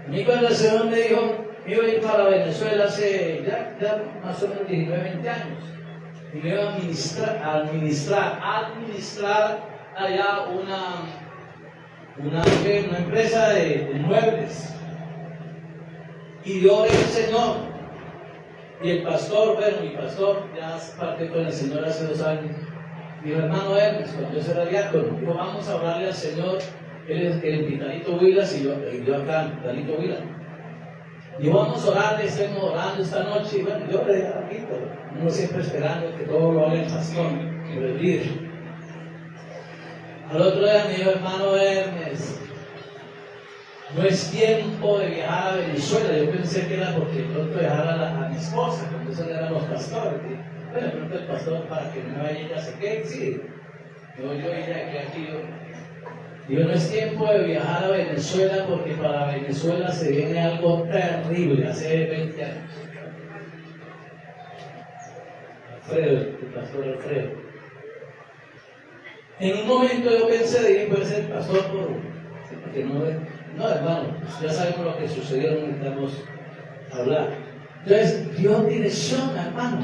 A mí cuando el Señor me dijo, iba a ir para Venezuela hace ya más o menos 19, 20 años. Y me iba a administrar allá una empresa de muebles. Y yo oré al Señor. Y el pastor, bueno, mi pastor, ya partió con el Señor hace 2 años. Mi hermano Hermes, cuando yo era diácono, dijo, vamos a orarle al Señor. Él es el Vitalito Huilas y yo acá, Vitalito Huilas. Y vamos a orarle, estemos orando esta noche. Y bueno, yo le dije aquí, pero uno siempre esperando que todo lo haga el pastor, el líder. Al otro día me dijo, hermano Hermes, no es tiempo de viajar a Venezuela. Yo pensé que era porque pronto dejar a mi esposa, cuando esos eran los pastores. Bueno, pronto el pastor para que no vaya ella se quede, sí. Yo ella que aquí yo no es tiempo de viajar a Venezuela porque para Venezuela se viene algo terrible hace 20 años. Alfredo, el pastor Alfredo. En un momento yo pensé, dije, puede ser el pastor porque no, hermano, ya sabemos lo que sucedió, no necesitamos hablar. Entonces, Dios direcciona, hermano.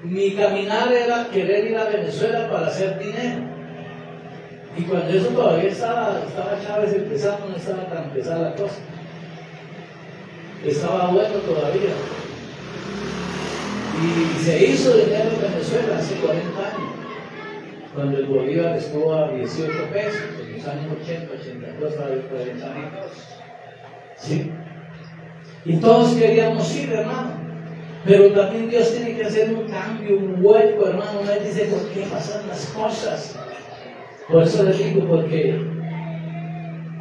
Mi caminar era querer ir a Venezuela para hacer dinero. Y cuando eso todavía estaba Chávez empezando, no estaba tan pesada la cosa. Estaba bueno todavía. Y se hizo dinero en Venezuela hace 40 años. Cuando el bolívar estuvo a 18 pesos, en los años 80, 82, para 40 años. ¿Sí? Y todos queríamos ir, hermano. Pero también Dios tiene que hacer un cambio, un vuelco, hermano. Uno dice, ¿por qué pasan las cosas? Por eso les digo, porque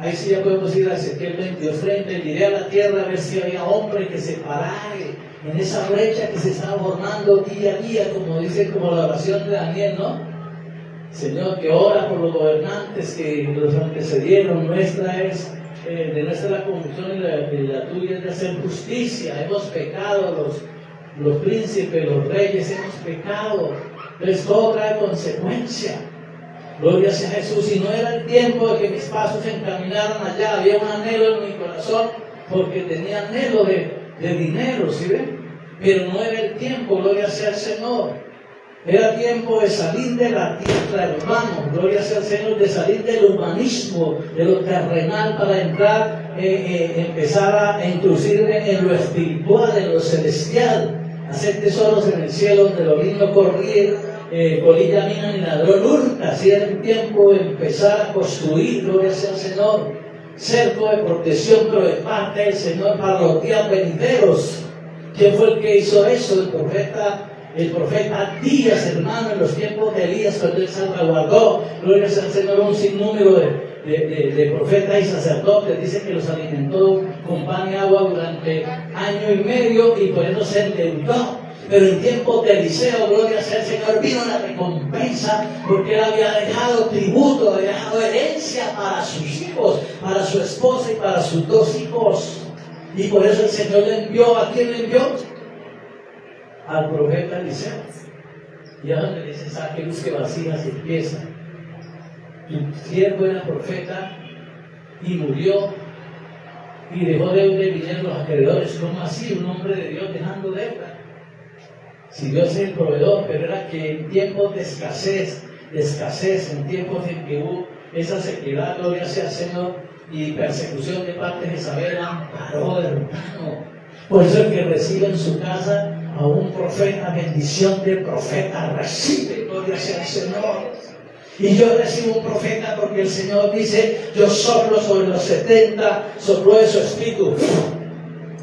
ahí sí ya podemos ir a Ezequiel 22:30, diré a la tierra a ver si había hombre que se parare en esa brecha que se está formando día a día, como dice como la oración de Daniel, ¿no? Señor, que ora por los gobernantes que los antecedieron, nuestra es de nuestra la convicción y la tuya es de hacer justicia. Hemos pecado, los príncipes, los reyes hemos pecado, entonces todo trae consecuencia. Gloria sea a Jesús. Y no era el tiempo de que mis pasos se encaminaran allá. Había un anhelo en mi corazón porque tenía anhelo de dinero, ¿sí ven? Pero no era el tiempo, gloria sea al Señor. Era tiempo de salir de la tierra, hermano, gloria sea al Señor, de salir del humanismo, de lo terrenal, para entrar, empezar a introducirme en lo espiritual, en lo celestial, hacer tesoros en el cielo donde lo lindo corría. Colilla mina ni ladrón hurta. Así era el tiempo de empezar a construir, gloria sea al Señor, cerco de protección, pero de parte del Señor para los días venideros. ¿Quién fue el que hizo eso? El profeta Díaz, hermano, en los tiempos de Elías, cuando él salvaguardó, gloria sea al Señor, un sinnúmero de profetas y sacerdotes. Dice que los alimentó con pan y agua durante 1 año y medio y por eso se endeudó. Pero en tiempos de Eliseo, gloria sea al Señor, vino la recompensa porque él había dejado tributo, había dejado herencia para sus hijos, para su esposa y para sus 2 hijos. Y por eso el Señor le envió, ¿a quién le envió? Al profeta Eliseo. Y a donde dice, saque, busque vasijas y empieza. Tu siervo era profeta y murió y dejó deuda y vinieron los acreedores. ¿Cómo así? Un hombre de Dios dejando deuda. Si Dios es el proveedor, pero era que en tiempos de escasez, en tiempos en que hubo esa sequedad, gloria sea al Señor, y persecución de parte de Jezabel, amparó, hermano. Por eso el que recibe en su casa a un profeta, bendición de profeta, recibe, gloria sea al Señor. Y yo recibo un profeta porque el Señor dice, yo soplo sobre los 70, sopló de su espíritu.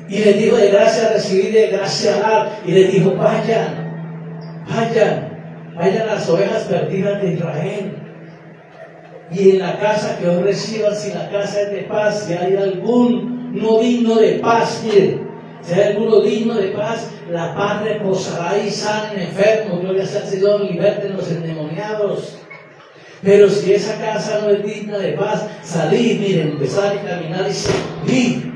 Y le dijo, de gracia recibir, de gracia dar. Y le dijo, vayan las ovejas perdidas de Israel. Y en la casa que os reciban, si la casa es de paz, si hay alguno digno de paz, miren, si hay alguno digno de paz, la paz reposará y sanen enfermos, gloria sea al Señor, liberten los endemoniados. Pero si esa casa no es digna de paz, salid, miren, empezar a caminar y seguir.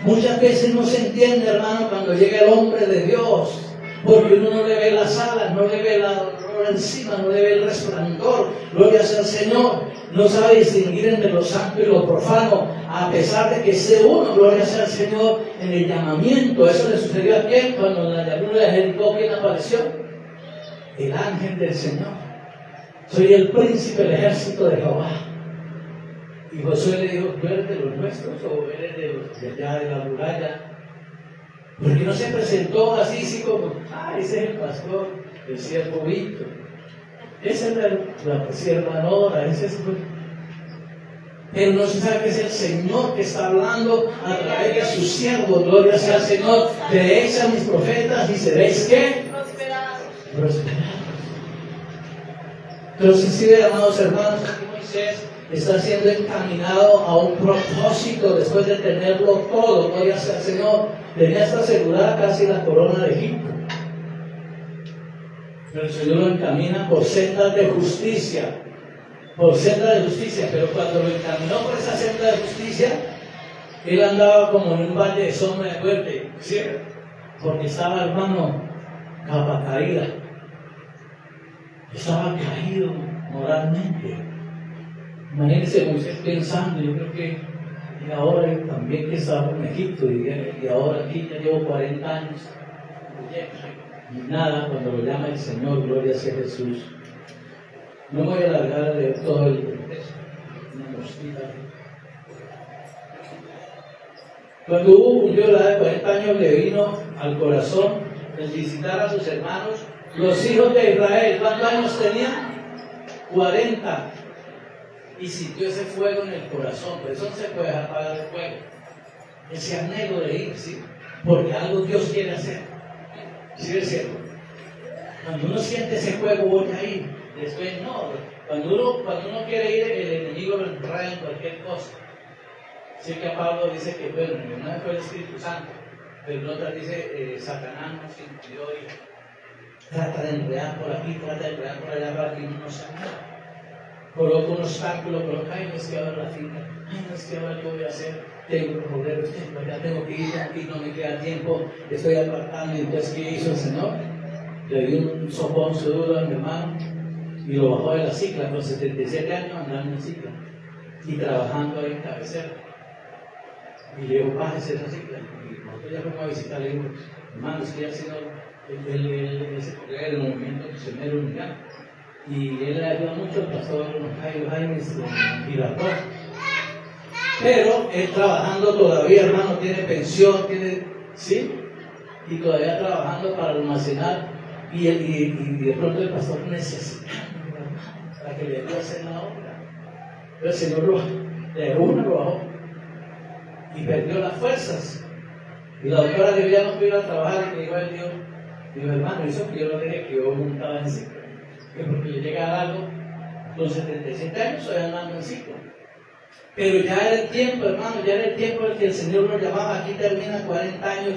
Muchas veces no se entiende, hermano, cuando llega el hombre de Dios, porque uno no le ve las alas, no le ve la aurora encima, no le ve el resplandor, gloria sea al Señor, no sabe distinguir entre lo santo y lo profano, a pesar de que sea uno, gloria sea al Señor, en el llamamiento. Eso le sucedió a quién, cuando en la llanura de Jericó, ¿quién apareció? El ángel del Señor. Soy el príncipe del ejército de Jehová. Y Josué le dijo, ¿tú eres de los nuestros o eres de los de allá de la muralla? Porque no se presentó así como, ese es el pastor, el siervo Víctor. Esa es la sierva Nora, ese es el... Pero no se sabe que es el Señor que está hablando a través de sus siervos. Gloria sea al Señor. Creéis a mis profetas y seréis ¿qué? Prosperados. Entonces, sí, amados hermanos, aquí Moisés está siendo encaminado a un propósito después de tenerlo todo. Gloria sea al Señor. Tenía hasta asegurada casi la corona de Egipto. Pero el Señor lo encamina por sendas de justicia. Por senda de justicia. Pero cuando lo encaminó por esa senda de justicia, él andaba como en un valle de sombra de muerte. ¿Sí? Porque estaba, hermano, capa caída. Estaba caído moralmente. Imagínense Moisés pensando, yo creo que y ahora también que estaba en Egipto y ahora aquí ya llevo 40 años y nada, cuando lo llama el Señor, gloria sea Jesús. No voy a alargar de todo el contexto, una mosquita. Cuando hubo cumplió la edad de 40 años, le vino al corazón el visitar a sus hermanos, los hijos de Israel. ¿Cuántos años tenían? 40. Y sintió ese fuego en el corazón. Por eso no se puede dejar apagar el fuego. Ese anhelo de ir, ¿sí? Porque algo Dios quiere hacer. ¿Sí es cierto? Cuando uno siente ese fuego, voy a ir. Después no. Cuando uno quiere ir, el enemigo lo enreda en cualquier cosa. Sí que Pablo dice que, bueno, en una fue el Espíritu Santo, pero en otra dice, Satanás nos impidió ir. Trata de enredar por aquí, trata de enredar por allá para que uno no sabe nada. Coloca un obstáculo, coloca, no es que ahora la finca, no es que ahora yo voy a hacer, tengo problemas, ya tengo que ir aquí, no me queda tiempo, estoy apartando. Y entonces, ¿qué hizo el Señor? Le dio un sopón duro a mi hermano y lo bajó de la cicla, con 77 años andando en cicla y trabajando ahí en cabecera. Y le dijo, bájese esa cicla. Y nosotros ya fuimos a visitarle y dijo, hermano, es que ya el Señor, él se congrega en el movimiento misionero unitario. Y él le ayuda mucho al pastor Jaime Girardot. Pero él trabajando todavía, hermano, tiene pensión, ¿sí? Y todavía trabajando para almacenar. Y de pronto el pastor necesita para que le ayude a hacer la obra. Pero el Señor de uno lo bajó y perdió las fuerzas. Y la doctora le dijo, ya no pudo ir a trabajar. Y me dijo, dijo, hermano, eso que yo lo dejé, que yo montaba en ciclo. Que porque le llega algo, con 77 años estoy andando en ciclo. Pero ya era el tiempo, hermano, ya era el tiempo en el que el Señor nos llamaba. Aquí termina 40 años,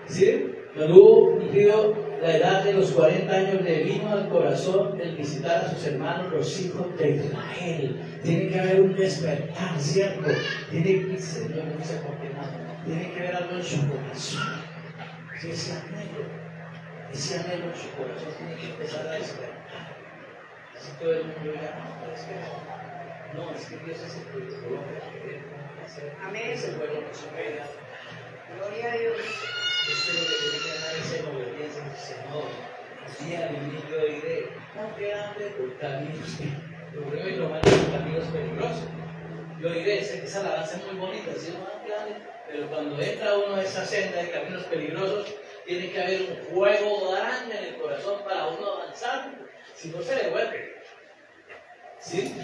¿sí? Cuando hubo cumplido la edad de los 40 años, le vino al corazón el visitar a sus hermanos, los hijos de Israel. Tiene que haber un despertar, ¿cierto? Tiene que, Señor, no se porte nada. tiene que haber algo en su corazón. Ese anhelo en su corazón tiene que empezar a despertar. Así todo el mundo ya, no, es que Dios es el que coloca hacer. Amén. Es el pueblo que supera. Gloria a Dios. Esto es lo que tiene que dar esa obediencia al Señor. Día de mí yo diré, aunque ande por caminos, lo primero y lo malo son caminos peligrosos. Yo diré, esa alabanza es muy bonita, ¿sí? Pero cuando entra uno a esa senda de caminos peligrosos, tiene que haber un fuego grande en el corazón para uno avanzar, si no se devuelve. ¿Sí?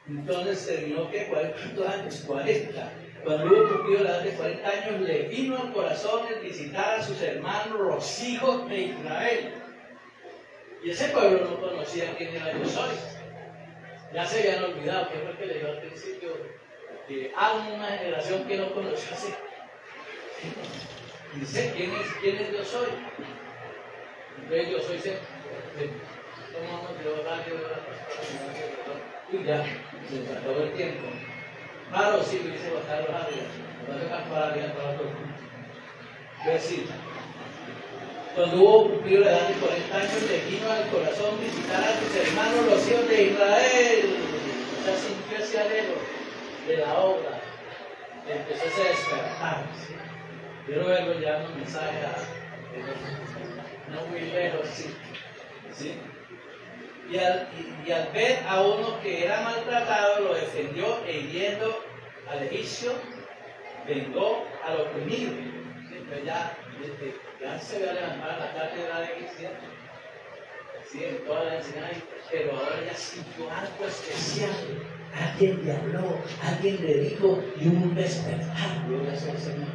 Entonces terminó que 40 años, 40. Cuando hubo cumplido la edad de 40 años, le vino al corazón el visitar a sus hermanos, los hijos de Israel. Y ese pueblo no conocía quién era yo soy. Ya se habían olvidado, que fue el que le dijo al principio, que hay una generación que no conoció así. Dice, ¿quién es yo soy? Entonces yo soy tomamos de horario de la pastora. Y ya, se acabó el tiempo. Claro, sí, lo dice Juan Carlos Ávila. No va a dejar para bien para todo. Versículo. Cuando hubo cumplido la edad de 40 años, le vino al corazón visitar a sus hermanos, los hijos de Israel. O sea, sintió ese anhelo de la obra. Empezó a despertar. ¿Sí? Quiero verlo ya en un mensaje no muy lejos, ¿sí? ¿Sí? Y al ver a uno que era maltratado, lo defendió e hiriendo al egipcio, vengó al oprimido. ¿Sí? Entonces ya se ve a levantar la cátedra de egipcia, ¿sí? En toda la enseñanza, pero ahora ya sintió algo especial. Alguien le habló, alguien le dijo, y un despertar, gloria sea al Señor.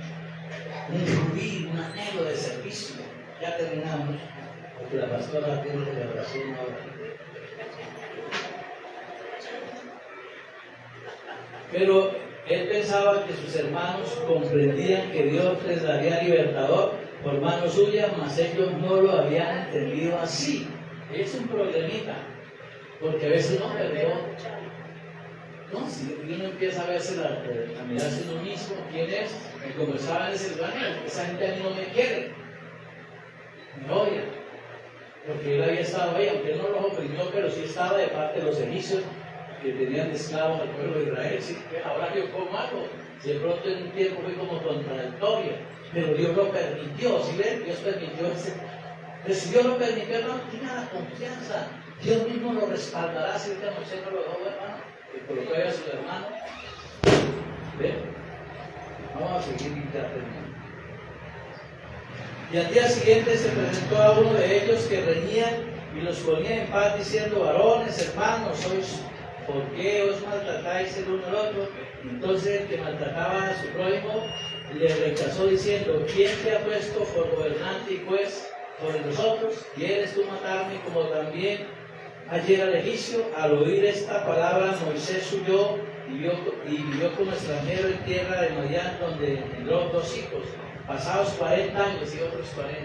Un rubí, un anhelo de servicio. Ya terminamos, porque la pastora tiene celebración ahora. Pero él pensaba que sus hermanos comprendían que Dios les daría libertador por mano suya, mas ellos no lo habían entendido así. Es un problemita, porque a veces no perdió. No, si uno empieza a verse a mirarse uno mismo, quién es, el conversaba en ese lugar, esa gente a mí no me quiere, me odia, porque él había estado ahí, aunque él no los oprimió, pero sí estaba de parte de los egipcios que tenían de esclavos al pueblo de Israel. Sí, ahora yo como algo, si de pronto en un tiempo fue como contradictorio, pero Dios lo permitió, ¿sí ven? Dios permitió ese. Pero si Dios lo permitió, no tenga la confianza, Dios mismo lo respaldará, si ahorita Moisés no lo dejó, hermano. Que colocó a su hermano. ¿Ven? Vamos a seguir y ya terminamos. Y al día siguiente se presentó a uno de ellos que reñían y los ponía en paz diciendo: varones, hermanos, ¿por qué os maltratáis el uno al otro? Entonces el que maltrataba a su prójimo le rechazó diciendo: ¿quién te ha puesto por gobernante y juez sobre nosotros? ¿Quieres tú matarme como también ayer al egipcio? Al oír esta palabra, Moisés huyó y vivió como extranjero en tierra de Madián, donde engendró 2 hijos, pasados 40 años y otros 40.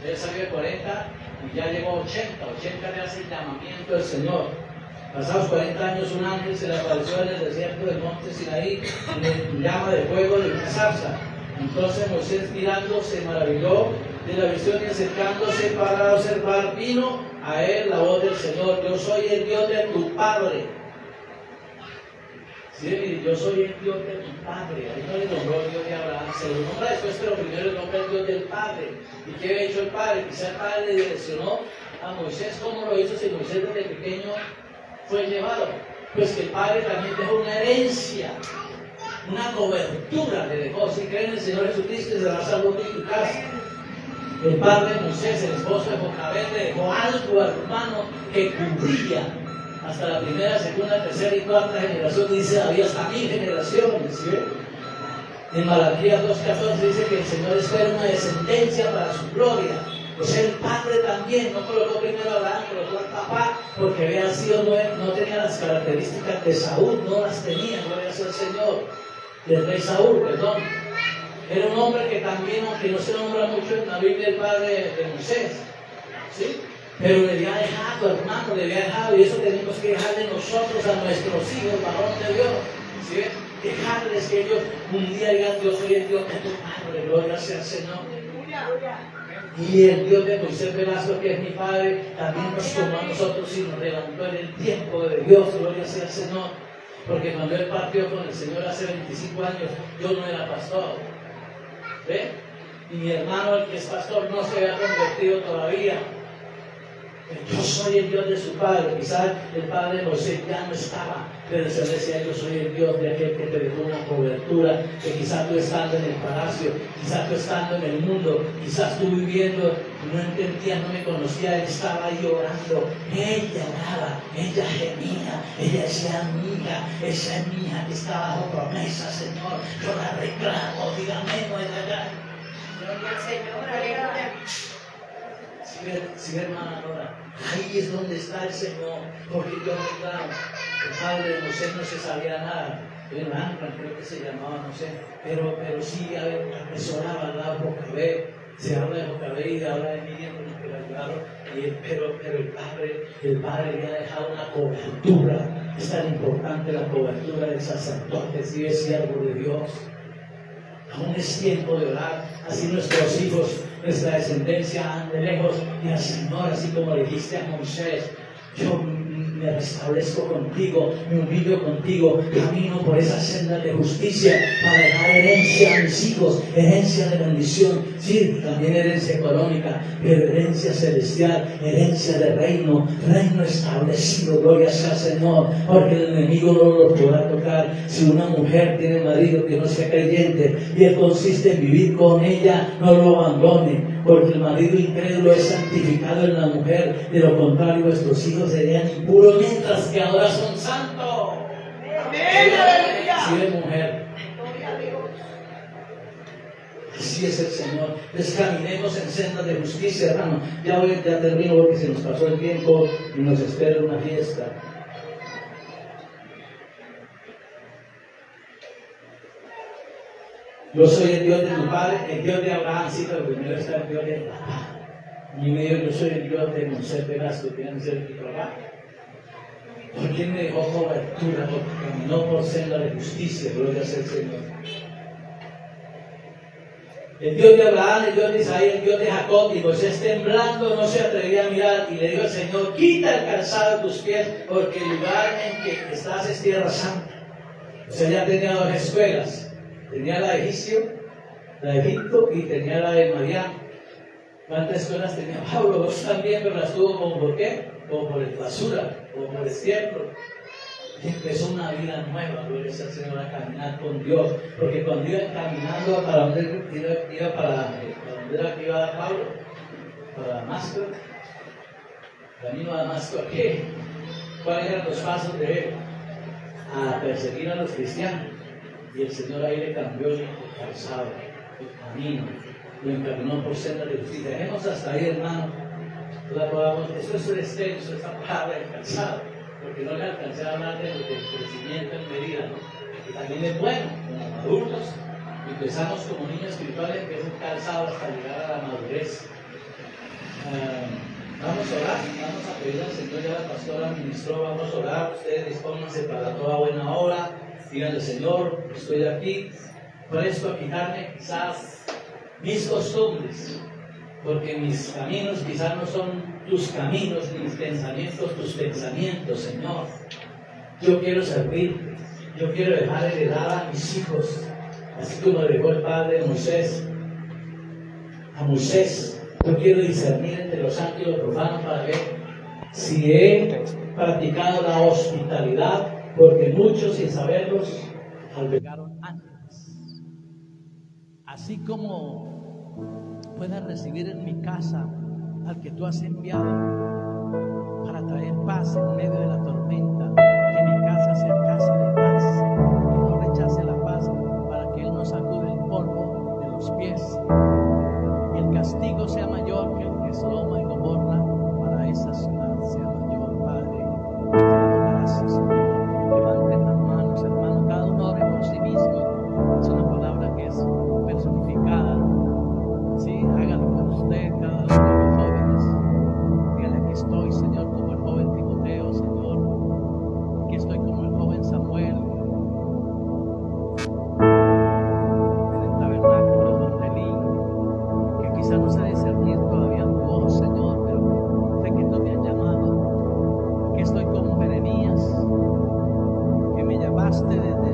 Él salió de 40 y ya llegó a 80. 80 le hace el llamamiento del Señor. Pasados 40 años, un ángel se le apareció en el desierto del monte Sinaí, en llama de fuego de una zarza. Entonces Moisés, mirando, se maravilló de la visión y acercándose para observar, vino a él la voz del Señor: yo soy el Dios de tu padre. Sí, yo soy el Dios de tu padre. Ahí no le nombró el Dios de Abraham, se lo nombra después, pero primero le nombra el Dios del padre. ¿Y qué había hecho el padre? Quizá el padre le direccionó a Moisés. ¿Cómo lo hizo si Moisés desde pequeño fue llevado? Pues que el padre también dejó una herencia, una cobertura le dejó. Si creen en el Señor Jesucristo, será salvo en tu casa. El padre de Moisés, el esposo de Jocabed, le dejó algo, hermano, que cubría hasta la primera, segunda, tercera y cuarta generación. Dice, había hasta 1000 generaciones. ¿Sí? En Malaquías 2:14 dice que el Señor espera una descendencia para su gloria. Pues el padre también no colocó primero a Abraham, colocó al papá, porque había sido, no tenía las características de Saúl, no las tenía, gloria sea el Señor, del rey Saúl, perdón. Era un hombre que también, aunque no se nombra mucho en la Biblia, el padre de Moisés, ¿sí? Pero le había dejado, hermano, le había dejado, y eso tenemos que dejarle nosotros a nuestros hijos, varón de Dios, ¿sí? Dejarles que ellos un día digan, yo soy el Dios de tu Padre, gloria sea al Señor. Y el Dios de Moisés Velasco, que es mi Padre, también nos tomó a nosotros y nos levantó en el tiempo de Dios, gloria sea al Señor. Porque cuando él partió con el Señor hace 25 años, yo no era pastor. ¿Ve? Y mi hermano, el que es pastor, no se había convertido todavía. Yo soy el Dios de su padre. Quizás el padre de Moisés ya no estaba, pero se decía, yo soy el Dios de aquel que te dejó una cobertura, que quizás tú estando en el palacio, quizás tú estando en el mundo, quizás tú viviendo, no entendía, no me conocía, él estaba ahí orando. Ella oraba, ella gemía, ella decía, amiga, esa es mi hija que está bajo promesa, Señor, yo la reclamo, dígame, no es allá. Gloria al Señor, aleluya. Sí, hermana Nora, ahí es donde está el Señor, porque yo reclamo. El padre de Moisés no se sabía nada, el hermano creo que se llamaba, no sé, pero sí apresoraba al lado de Jocabé, se habla de Jocabé y habla de Miriam, que la ayudaron, pero el padre le ha dejado una cobertura. Es tan importante la cobertura del sacerdote, si es siervo de Dios. Aún es tiempo de orar, así nuestros hijos, nuestra descendencia ande lejos. Y al Señor, así como le dijiste a Moisés, yo me restablezco contigo, me humillo contigo, camino por esa senda de justicia para dejar herencia a mis hijos, herencia de bendición, sí, también herencia económica, pero herencia celestial, herencia de reino, reino establecido, gloria sea al Señor, porque el enemigo no lo podrá tocar. Si una mujer tiene marido que no sea creyente y él consiste en vivir con ella, no lo abandone, porque el marido incrédulo es santificado en la mujer, de lo contrario vuestros hijos serían impuros mientras que ahora son santos. Si es mujer, así es el Señor. Caminemos en sendas de justicia, hermano. Ya termino porque se nos pasó el tiempo y nos espera una fiesta. Yo soy el Dios de tu padre, el Dios de Abraham, sí, pero primero está el Dios de papá. Y me dijo, yo soy el Dios de Moisés Velasco, que tiene que ser tu papá. ¿Por quién me dejó cobertura? Porque caminó por senda de justicia, gloria sea el Señor. El Dios de Abraham, el Dios de Isaías, el Dios de Jacob, y Moisés temblando no se atrevía a mirar, y le dijo al Señor, quita el calzado de tus pies, porque el lugar en que estás es tierra santa. O sea, ya tenía dos escuelas. Tenía la de Egipto y tenía la de Madián. ¿Cuántas escuelas tenía Pablo? Dos también, pero las tuvo como por qué, como por el basura, como por el templo. Y empezó una vida nueva, gloria al Señor, a caminar con Dios. Porque cuando iba caminando, ¿para dónde iba? ¿Para dónde era que iba Pablo? ¿Para Damasco? Camino a Damasco, ¿a qué? ¿Cuáles eran los pasos de él? A perseguir a los cristianos. Y el Señor ahí le cambió el calzado, el camino, lo encaminó por senda de justicia. Dejemos hasta ahí, hermano. Esto es un extenso, esta palabra del calzado, porque no le alcancé a hablar del crecimiento en medida, ¿no? Que también es bueno, como adultos, empezamos como niños espirituales, que es un calzado hasta llegar a la madurez. Vamos a orar, vamos a pedir al Señor, ya la pastora ministró, vamos a orar, ustedes dispónganse para toda buena obra. Díganle, Señor, estoy aquí, presto a quitarme quizás mis costumbres, porque mis caminos quizás no son tus caminos, ni mis pensamientos tus pensamientos, Señor. Yo quiero servirte, yo quiero dejar heredada a mis hijos, así como le dejó el padre de Moisés a Moisés. Yo quiero discernir entre lo santo y lo profano para ver si he practicado la hospitalidad, porque muchos sin saberlos albergaron antes. Así como puedas recibir en mi casa al que tú has enviado para traer paz en medio de la tormenta, que mi casa sea casa de paz, que no rechace la paz, para que Él nos sacude el polvo de los pies y el castigo sea mayor que el que Sodoma y Gomorra para esa ciudad sea mayor, Padre. Gracias, Señor. Levanten las manos, hermano, cada uno ore por sí mismo. Es una palabra que es personificada. Sí, hágalo por usted, cada uno de los jóvenes. Dígale, aquí estoy, Señor, como el joven Timoteo, Señor. ustedes.